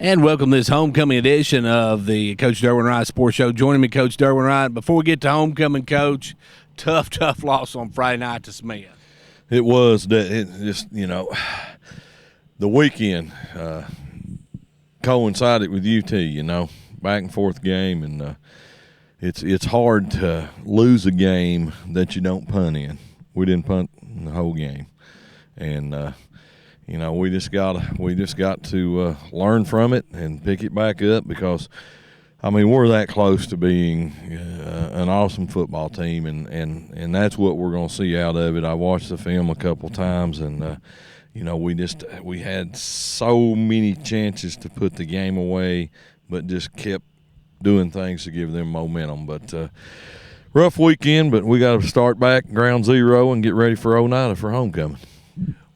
And welcome to this homecoming edition of the Coach Derwin Wright Sports Show. Joining me, Coach Derwin Wright. Before we get to homecoming, Coach, tough loss on Friday night to Smith. It was that the weekend coincided with UT, back and forth game, and it's hard to lose a game that you don't punt in. We didn't punt the whole game, and we just got to learn from it and pick it back up because, we're that close to being an awesome football team, and that's what we're going to see out of it. I watched the film a couple times, and we had so many chances to put the game away, but just kept doing things to give them momentum. But rough weekend, but we got to start back ground zero and get ready for Oneida for homecoming.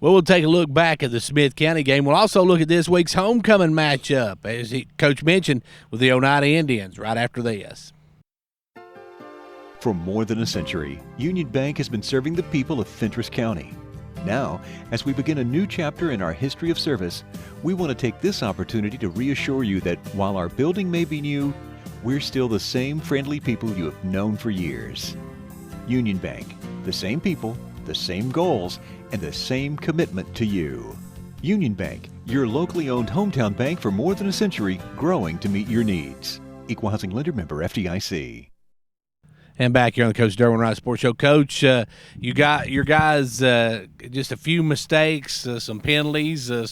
Well, we'll take a look back at the Smith County game. We'll also look at this week's homecoming matchup, as Coach mentioned, with the Oneida Indians right after this. For more than a century, Union Bank has been serving the people of Fentress County. Now, as we begin a new chapter in our history of service, we want to take this opportunity to reassure you that while our building may be new, we're still the same friendly people you have known for years. Union Bank, the same people, the same goals, and the same commitment to you. Union Bank, your locally owned hometown bank for more than a century, growing to meet your needs. Equal Housing Lender, member FDIC. And back here on the Coach Derwin Wright Sports Show. Coach, you got your guys just a few mistakes, some penalties, a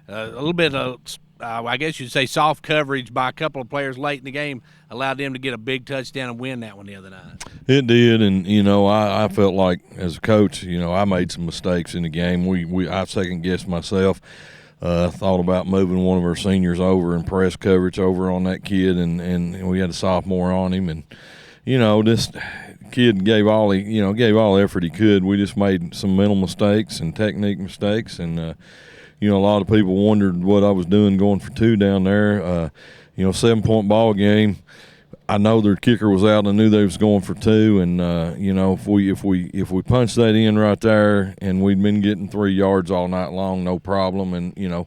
little bit of, I guess you'd say, soft coverage by a couple of players late in the game allowed them to get a big touchdown and win that one the other night. It did, and I felt like as a coach, I made some mistakes in the game. I second guessed myself. Thought about moving one of our seniors over and press coverage over on that kid, and we had a sophomore on him, and this kid gave all the effort he could. We just made some mental mistakes and technique mistakes, and a lot of people wondered what I was doing going for two down there. 7-point ball game. I know their kicker was out, and I knew they was going for two, and if we punched that in right there, and we'd been getting 3 yards all night long, no problem, and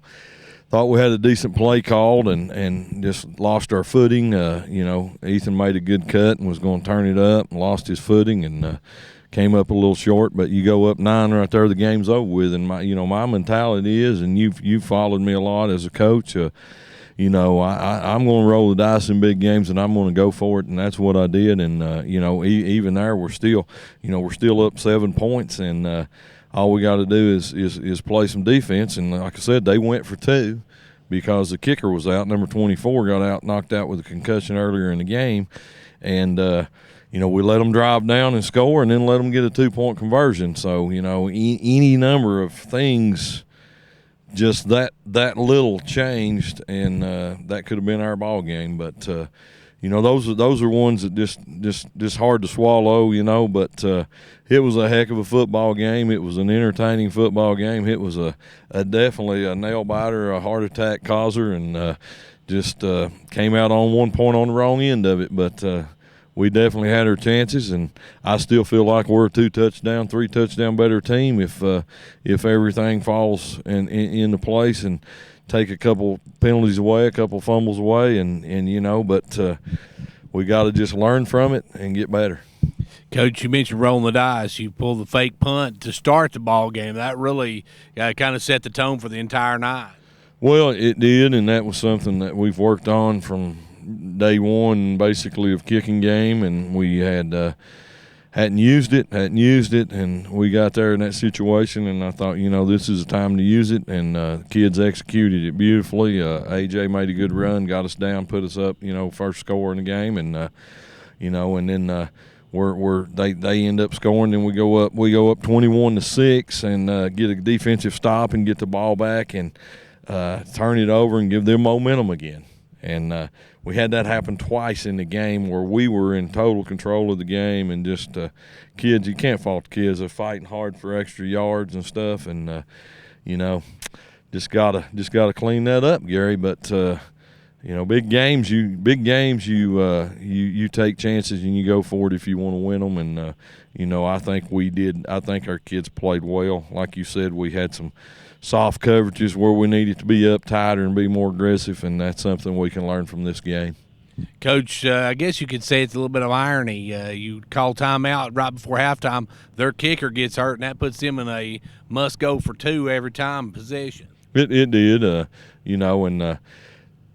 thought we had a decent play called, and just lost our footing. Ethan made a good cut and was going to turn it up, and lost his footing, and came up a little short. But you go up 9 right there, the game's over with. And my mentality is, and you've followed me a lot as a coach. I'm going to roll the dice in big games, and I'm going to go for it, and that's what I did. And even there, we're still up 7 points, and all we got to do is play some defense. And like I said, they went for two because the kicker was out. Number 24 got knocked out with a concussion earlier in the game, and we let them drive down and score, and then let them get a 2-point conversion. So any number of things. Just that little changed, and that could have been our ball game. But those are ones that just hard to swallow. But it was a heck of a football game. It was an entertaining football game. It was a definitely a nail biter, a heart attack causer, and just came out on 1 point on the wrong end of it. But we definitely had our chances, and I still feel like we're a 2-touchdown, 3-touchdown better team if everything falls into place and take a couple penalties away, a couple fumbles away, but we got to just learn from it and get better. Coach, you mentioned rolling the dice. You pulled the fake punt to start the ball game. That really kind of set the tone for the entire night. Well, it did, and that was something that we've worked on from day one, basically, of kicking game, and we hadn't used it, and we got there in that situation, and I thought, this is the time to use it, and kids executed it beautifully. AJ made a good run, got us down, put us up, first score in the game, and and then they end up scoring, and we go up 21-6, and get a defensive stop and get the ball back and turn it over and give them momentum again. And we had that happen twice in the game where we were in total control of the game, and just kids, you can't fault the kids. They're fighting hard for extra yards and stuff, and just gotta clean that up, Gary. But big games, you take chances and you go for it if you want to win them. And I think we did. I think our kids played well. Like you said, we had some soft coverages where we needed to be up tighter and be more aggressive, and that's something we can learn from this game. Coach, I guess you could say it's a little bit of irony. You call timeout right before halftime, their kicker gets hurt, and that puts them in a must-go for 2 every time possession. It did, and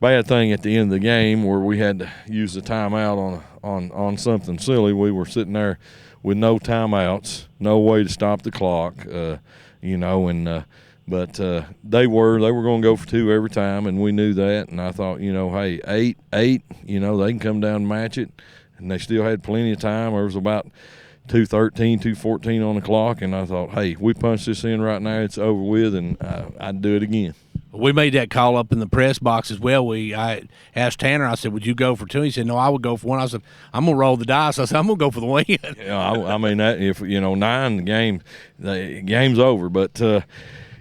bad thing at the end of the game where we had to use the timeout on something silly. We were sitting there with no timeouts, no way to stop the clock, but they were going to go for 2 every time, and we knew that. And I thought, hey, 8, they can come down and match it. And they still had plenty of time. There was about 2:13, 2:14 on the clock, and I thought, hey, we punch this in right now, it's over with, and I'd do it again. We made that call up in the press box as well. I asked Tanner, I said, would you go for 2? He said, no, I would go for 1. I said, I'm going to roll the dice. I said, I'm going to go for the win. Yeah, I mean, that if, 9, the game's over. But,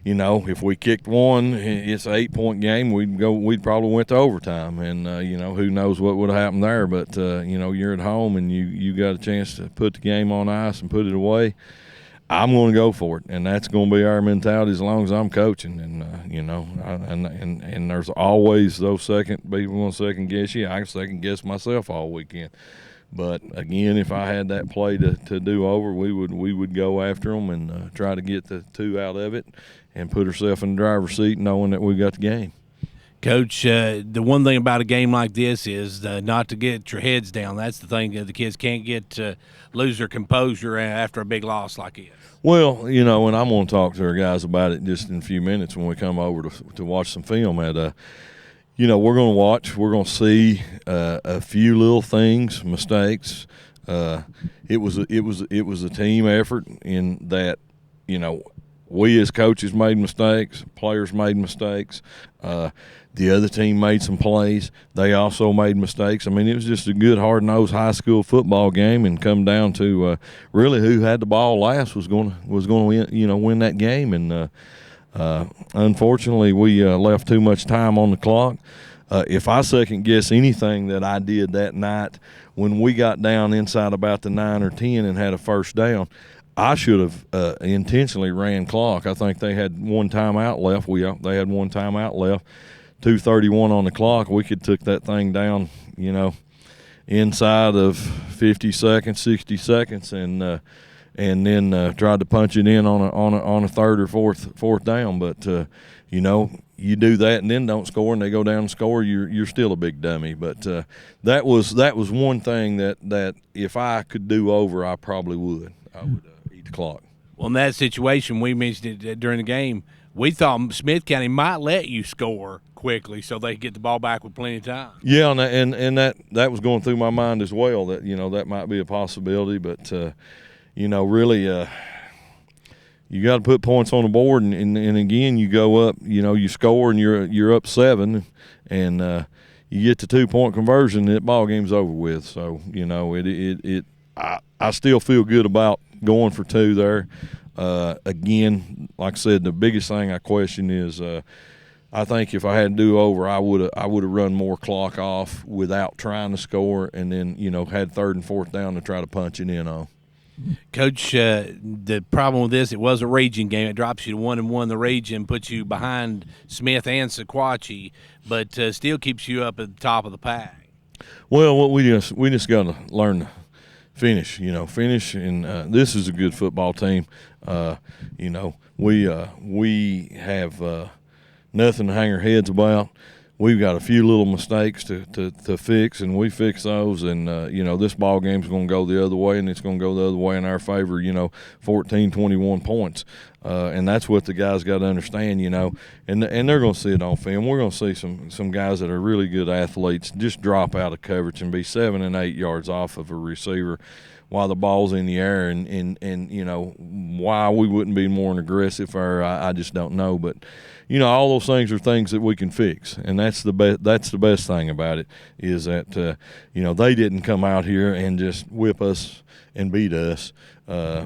if we kicked 1, it's an 8-point game, we'd probably went to overtime. And, who knows what would have happened there. But, you're at home and you got a chance to put the game on ice and put it away. I'm going to go for it, and that's going to be our mentality as long as I'm coaching. And and there's always those people going to second guess you. I can second guess myself all weekend. But again, if I had that play to do over, we would go after them and try to get the 2 out of it, and put ourselves in the driver's seat, knowing that we got the game. Coach, the one thing about a game like this is not to get your heads down. That's the thing that the kids can't lose their composure after a big loss like this. Well, and I'm going to talk to our guys about it just in a few minutes when we come over to watch some film. We're going to watch. We're going to see a few little things, mistakes. It was a team effort in that, we as coaches made mistakes, players made mistakes. The other team made some plays. They also made mistakes. I mean, it was just a good, hard-nosed high school football game, and come down to really who had the ball last was going to win that game. And unfortunately, we left too much time on the clock. If I second guess anything that I did that night when we got down inside about the 9 or 10 and had a first down, I should have intentionally ran clock. I think they had 1 timeout left. They had 1 timeout left. 2:31 on the clock. We could took that thing down, inside of 50 seconds, 60 seconds, and then tried to punch it in on a third or fourth down. But you do that and then don't score, and they go down and score, you're still a big dummy. But that was one thing that if I could do over, I probably would. I would eat the clock. Well, in that situation, we mentioned it during the game. We thought Smith County might let you score quickly so they could get the ball back with plenty of time. Yeah, and that was going through my mind as well, that that might be a possibility. But really, you got to put points on the board, and again, you go up, you score, and you're up 7, and you get the 2-point conversion, that ball game's over with. So I still feel good about going for 2 there. Again, like I said, the biggest thing I question is I think if I had to do over, I would have run more clock off without trying to score, and then had 3rd and 4th down to try to punch it in on. Coach, the problem with this, it was a region game. It drops you to 1-1. The region puts you behind Smith and Sequatchie, but still keeps you up at the top of the pack. Well, we just got to learn to finish, and this is a good football team. We have nothing to hang our heads about. We've got a few little mistakes to fix, and we fix those. And, this ball game's going to go the other way, and it's going to go the other way in our favor, 14, 21 points. And that's what the guys got to understand, and they're going to see it on film. We're going to see some guys that are really good athletes just drop out of coverage and be 7 and 8 yards off of a receiver while the ball's in the air, and why we wouldn't be more aggressive, or I just don't know. But all those things are things that we can fix, and that's the best thing about it is that they didn't come out here and just whip us and beat us.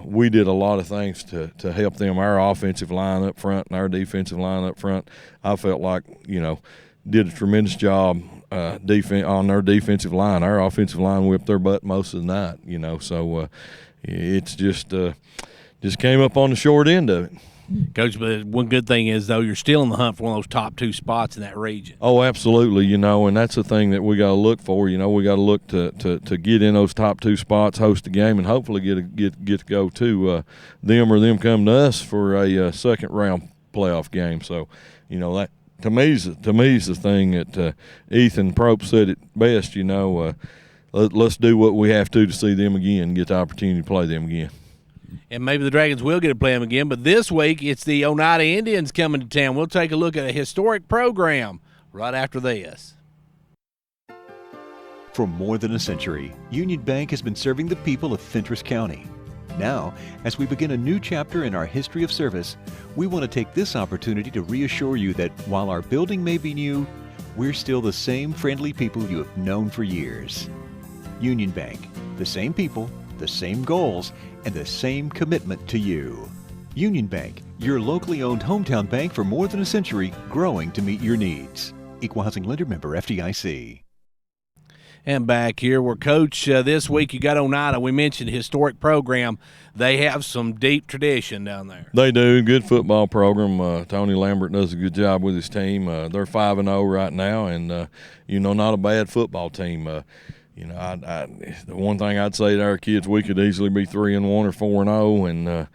We did a lot of things to help them. Our offensive line up front and our defensive line up front, I felt like did a tremendous job on their defensive line. Our offensive line whipped their butt most of the night, so it's just came up on the short end of it. Coach, but one good thing is, though, you're still in the hunt for one of those top 2 spots in that region. Oh, absolutely. And that's the thing that we got to look for. We got to look to get in those top 2 spots, host a game, and hopefully get to go to them or them come to us for a second round playoff game. So, that to me is the thing that Ethan Prope said it best. Let's do what we have to see them again and get the opportunity to play them again. And maybe the Dragons will get to play them again. But this week, it's the Oneida Indians coming to town. We'll take a look at a historic program right after this. For more than a century, Union Bank has been serving the people of Fentress County. Now, as we begin a new chapter in our history of service, we want to take this opportunity to reassure you that while our building may be new, we're still the same friendly people you have known for years. Union Bank, the same people, the same goals, and the same commitment to you. Union Bank, your locally owned hometown bank for more than a century, growing to meet your needs. Equal Housing Lender, member FDIC. And back here, where Coach, this week you got Oneida. We mentioned historic program. They have some deep tradition down there. They do. Good football program. Tony Lambert does a good job with his team. They're 5-0 right now, and not a bad football team. The one thing I'd say to our kids, we could easily be 3-1 or 4-0, and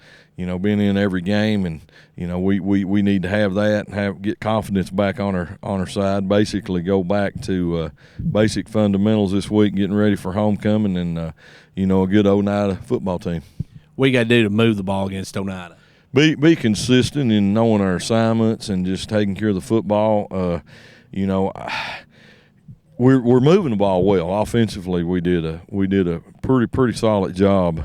being in every game, and we need to have that and get confidence back on our side. Basically, go back to basic fundamentals this week, getting ready for homecoming, and a good Oneida football team. What you got to do to move the ball against Oneida? Be consistent in knowing our assignments and just taking care of the football. We're moving the ball well. Offensively, we did a pretty solid job.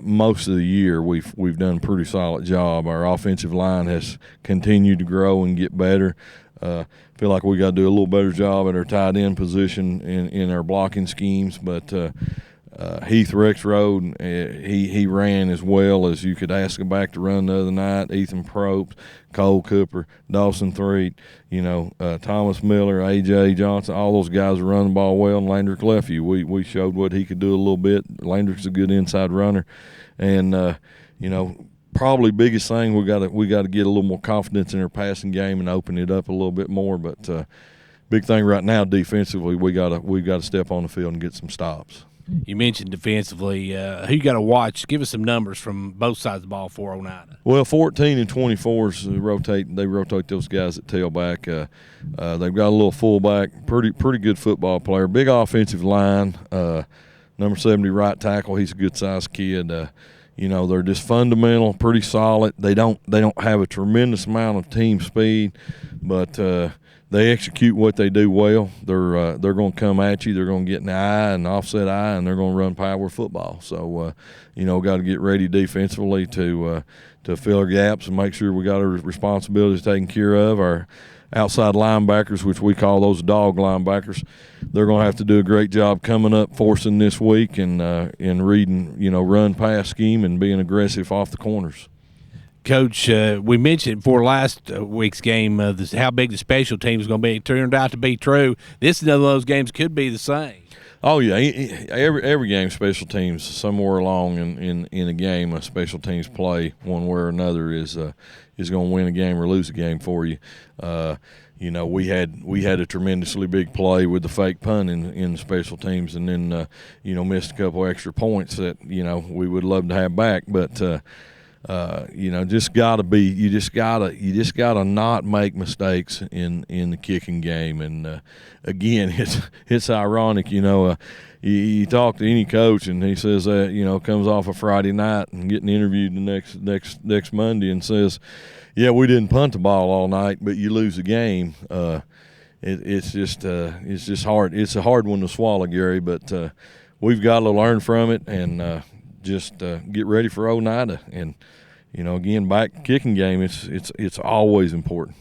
Most of the year, we've done a pretty solid job. Our offensive line has continued to grow and get better. Feel like we got to do a little better job at our tight end position in our blocking schemes. But Heath Rexroad, he ran as well as you could ask him back to run the other night. Ethan Probst, Cole Cooper, Dawson Threet, Thomas Miller, A.J. Johnson, all those guys are running the ball well. And Landrick Leffey, we showed what he could do a little bit. Landrick's a good inside runner. And, probably biggest thing, we got to get a little more confidence in our passing game and open it up a little bit more. But big thing right now defensively, we got to step on the field and get some stops. You mentioned defensively. Who you got to watch? Give us some numbers from both sides of the ball for Oneida. Well, 14 and 24s they rotate those guys at tailback. They've got a little fullback, pretty good football player. Big offensive line. Number 70 right tackle. He's a good sized kid. They're just fundamental, pretty solid. They don't have a tremendous amount of team speed, but they execute what they do well. They're going to come at you. They're going to get in the eye and offset eye, and they're going to run power football. So, got to get ready defensively to fill our gaps and make sure we got our responsibilities taken care of. Our outside linebackers, which we call those dog linebackers, they're going to have to do a great job coming up, forcing this week, and reading, run pass scheme and being aggressive off the corners. Coach, we mentioned before last week's game how big the special team is going to be. It turned out to be true. This is another one of those games could be the same. Oh yeah, every game special teams somewhere along in a game a special teams play one way or another is going to win a game or lose a game for you. We had a tremendously big play with the fake punt in special teams, and then missed a couple extra points that we would love to have back, but. You just gotta not make mistakes in the kicking game. And again, it's ironic. You talk to any coach and he says that comes off a Friday night and getting interviewed the next Monday and says, yeah, we didn't punt the ball all night, but you lose the game. It's just hard. It's a hard one to swallow, Gary. But we've got to learn from it and. Just get ready for Oneida, and again, back kicking game. It's always important.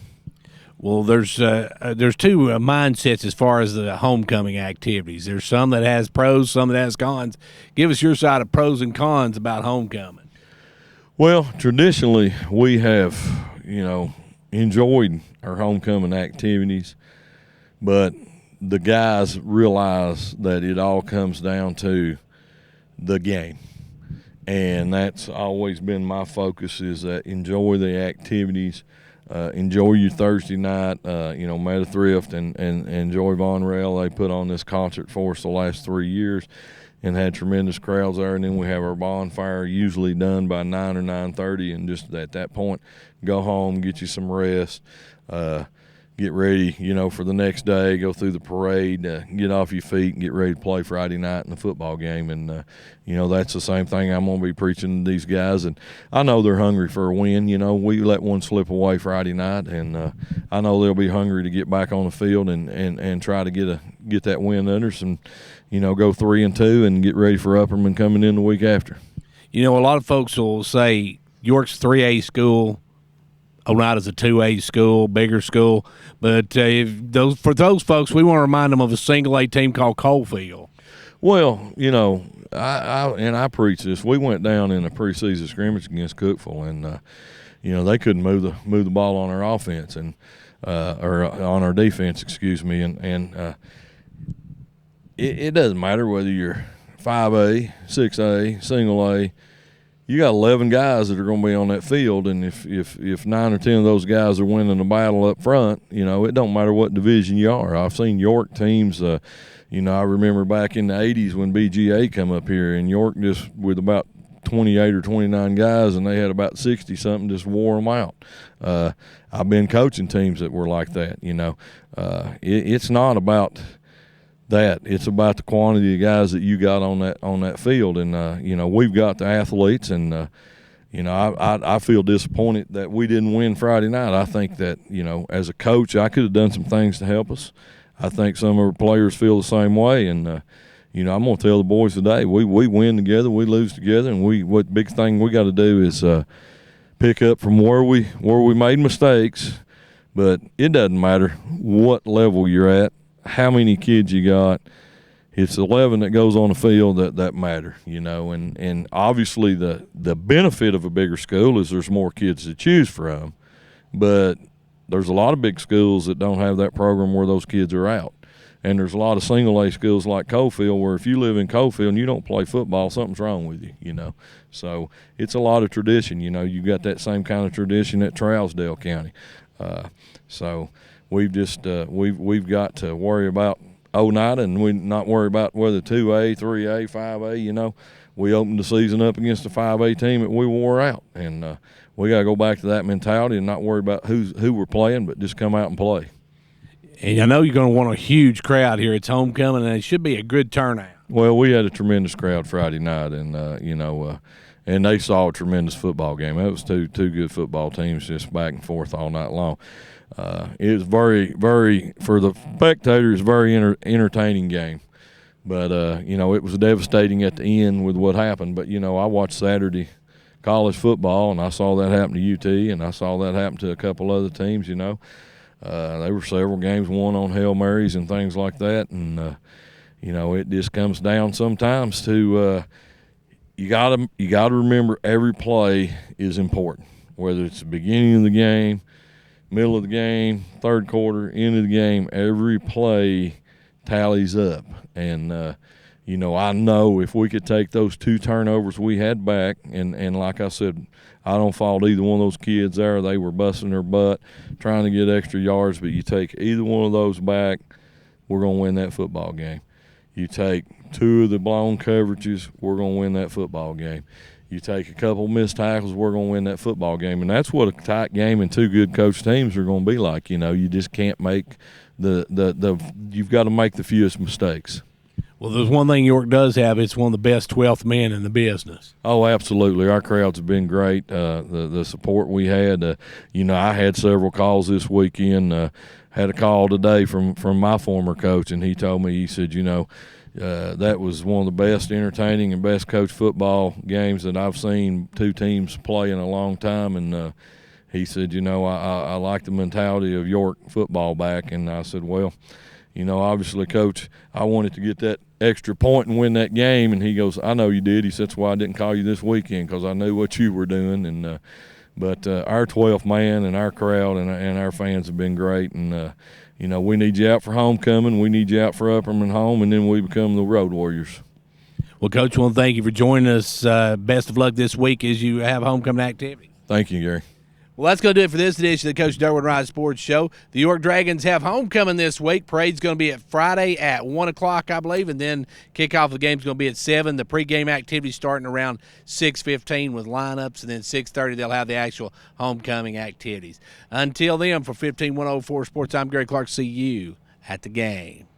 Well, there's two mindsets as far as the homecoming activities. There's some that has pros, some that has cons. Give us your side of pros and cons about homecoming. Well, traditionally, we have enjoyed our homecoming activities, but the guys realize that it all comes down to the game. and that's always been my focus, is that enjoy the activities, enjoy your Thursday night. Meta Thrift and Joy Von Rail, they put on this concert for us the last 3 years and had tremendous crowds there. And then we have our bonfire usually done by 9 or 9:30, and just at that point, go home, get you some rest, get ready, for the next day, go through the parade, get off your feet and get ready to play Friday night in the football game. And, that's the same thing I'm going to be preaching to these guys. And I know they're hungry for a win. We let one slip away Friday night, and I know they'll be hungry to get back on the field and try to get that win under us and, go 3-2 and get ready for Upperman coming in the week after. A lot of folks will say York's 3A school, Oneida's a 2A school, bigger school. But for those folks, we want to remind them of a single A team called Coalfield. Well, I preach this. We went down in a preseason scrimmage against Cookeville, and they couldn't move the ball on our offense or on our defense, excuse me. And it doesn't matter whether you're 5A, 6A, single A. You got 11 guys that are going to be on that field, and if 9 or 10 of those guys are winning the battle up front, it don't matter what division you are. I've seen York teams, I remember back in the 80s when BGA come up here, and York just with about 28 or 29 guys, and they had about 60-something, just wore them out. I've been coaching teams that were like that, It's not about that. It's about the quantity of guys that you got on that field, and we've got the athletes, and I feel disappointed that we didn't win Friday night. I think that as a coach, I could have done some things to help us. I think some of our players feel the same way, and I'm going to tell the boys today, we win together, we lose together, and what big thing we got to do is pick up from where we made mistakes. But it doesn't matter what level you're at, how many kids you got. It's 11 that goes on the field that matter, and obviously the benefit of a bigger school is there's more kids to choose from, but there's a lot of big schools that don't have that program where those kids are out. And there's a lot of single A schools like Coalfield where if you live in Coalfield and you don't play football, something's wrong with you, So it's a lot of tradition, you got that same kind of tradition at Trousdale County. So we've just we've got to worry about Oneida, and we not worry about whether 2A, 3A, 5A. We opened the season up against a 5A team that we wore out, and we got to go back to that mentality and not worry about who we're playing, but just come out and play. And I know you're going to want a huge crowd here. It's homecoming, and it should be a good turnout. Well, we had a tremendous crowd Friday night, and and they saw a tremendous football game. That was two good football teams just back and forth all night long. It was very, very, for the spectators, very entertaining game. But, it was devastating at the end with what happened. But, I watched Saturday college football, and I saw that happen to UT, and I saw that happen to a couple other teams, There were several games won on Hail Marys and things like that. And, it just comes down sometimes to you gotta remember every play is important, whether it's the beginning of the game, middle of the game, third quarter, end of the game. Every play tallies up. And, I know if we could take those 2 turnovers we had back, and like I said, I don't fault either one of those kids there. They were busting their butt trying to get extra yards, but you take either one of those back, we're going to win that football game. You take 2 of the blown coverages, we're going to win that football game. You take a couple missed tackles, we're going to win that football game. And that's what a tight game and 2 good coached teams are going to be like. You just can't make you've got to make the fewest mistakes. Well, there's one thing York does have. It's one of the best 12th men in the business. Oh, absolutely. Our crowds have been great. The support we had, I had several calls this weekend. Had a call today from my former coach, and he told me, he said, that was one of the best entertaining and best coached football games that I've seen 2 teams play in a long time. And he said, I like the mentality of York football back. And I said, well, obviously, Coach, I wanted to get that extra point and win that game. And he goes, I know you did. He said, that's why I didn't call you this weekend, because I knew what you were doing. And but our 12th man and our crowd and our fans have been great. And, we need you out for homecoming. We need you out for Upperman home, and then we become the Road Warriors. Well, Coach, I want to thank you for joining us. Best of luck this week as you have homecoming activity. Thank you, Gary. Well, that's going to do it for this edition of the Coach Derwin Wright Sports Show. The York Dragons have homecoming this week. Parade's going to be at Friday at 1 o'clock, I believe, and then kickoff of the game is going to be at 7. The pregame activity starting around 6:15 with lineups, and then 6:30 they'll have the actual homecoming activities. Until then, for 15104 Sports, I'm Gary Clark. See you at the game.